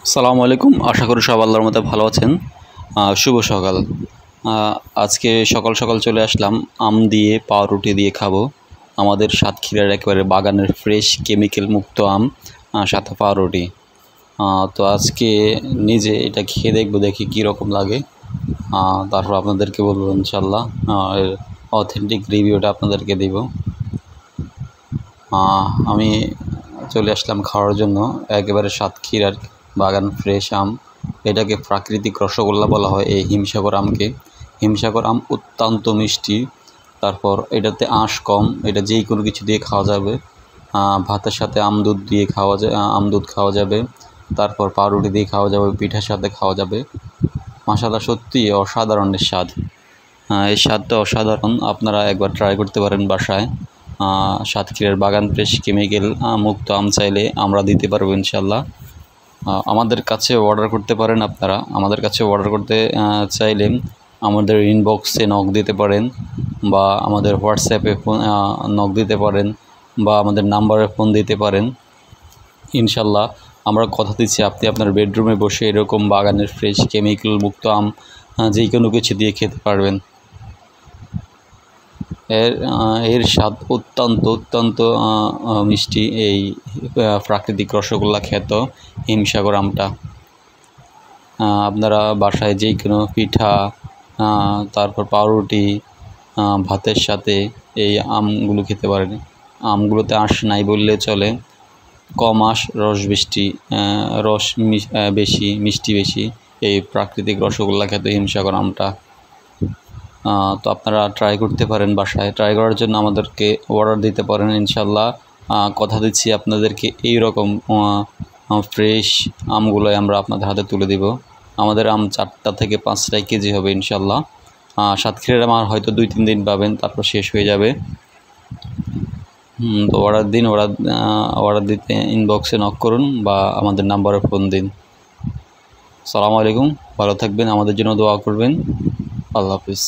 আসসালামু আলাইকুম। আশা করি সব আল্লাহর মধ্যে ভালো আছেন। শুভ সকাল। আজকে সকাল সকাল চলে আসলাম আম দিয়ে পাউরুটি দিয়ে খাবো। আমাদের সাতক্ষীরার একেবারে বাগানের ফ্রেশ কেমিক্যাল মুক্ত আম, সাথে পাউরুটি। তো আজকে নিজে এটা খেয়ে দেখবো, দেখি কীরকম লাগে। তারপর আপনাদেরকে বলবো ইনশাল্লাহ, এর অথেন্টিক রিভিউটা আপনাদেরকে দিব। আমি চলে আসলাম খাওয়ার জন্য একেবারে সাতক্ষীরার বাগান ফ্রেশ আম। এটাকে প্রাকৃতিক রসগোল্লা বলা হয় এই হিমসাগর আমকে। হিমসাগর আম অত্যন্ত মিষ্টি, তারপর এটাতে আঁশ কম, এটা যেই কোনো কিছু দিয়ে খাওয়া যাবে। ভাতের সাথে আম দুধ দিয়ে খাওয়া যায়, আম দুধ খাওয়া যাবে, তারপর পাউরুটি দিয়ে খাওয়া যাবে, পিঠার সাথে খাওয়া যাবে। মাশাআল্লাহ, সত্যি অসাধারণের স্বাদ। এই স্বাদটা অসাধারণ, আপনারা একবার ট্রাই করতে পারেন বাসায়। সাতক্ষীরার বাগান ফ্রেশ কেমিক্যাল মুক্ত আম চাইলে আমরা দিতে পারবো ইনশাল্লাহ। আমাদের কাছে অর্ডার করতে পারেন। আপনারা আমাদের কাছে অর্ডার করতে চাইলে আমাদের ইনবক্সে নক দিতে পারেন, বা আমাদের হোয়াটসঅ্যাপে ফোন নক দিতে পারেন, বা আমাদের নাম্বারে ফোন দিতে পারেন। ইনশাল্লাহ আমরা কথা দিচ্ছি, আপনি আপনার বেডরুমে বসে এরকম বাগানের ফ্রেশ কেমিক্যাল মুক্ত আম যে কোনো কিছু দিয়ে খেতে পারবেন। এর স্বাদ অত্যন্ত মিষ্টি। এই প্রাকৃতিক রসগোল্লা খ্যাত হিমসাগর আমটা আপনারা বাসায় যে কোনো পিঠা, তারপর পাউরুটি, ভাতের সাথে এই আমগুলো খেতে পারেন। আমগুলোতে আঁশ নাই বললে চলে, কম আঁশ, রস বেশি, মিষ্টি বেশি এই প্রাকৃতিক রসগোল্লা খ্যাত হিমসাগর আমটা। তো আপনারা ট্রাই করতে পারেন বাসায়। ট্রাই করার জন্য আমাদেরকে অর্ডার দিতে পারেন ইনশাল্লাহ। কথা দিচ্ছি আপনাদেরকে এই রকম ফ্রেশ আমগুলোই আমরা আপনাদের হাতে তুলে দিব। আমাদের আম 4টা থেকে 5টা কেজি হবে ইনশাল্লাহ। সাতক্ষীরার আম হয়তো 2-3 দিন পাবেন, তারপর শেষ হয়ে যাবে। তো অর্ডার দিন, অর্ডার দিতে ইনবক্সে নক করুন বা আমাদের নাম্বারে ফোন দিন। আসসালামু আলাইকুম, ভালো থাকবেন, আমাদের জন্য দোয়া করবেন। আল্লাহ হাফিজ।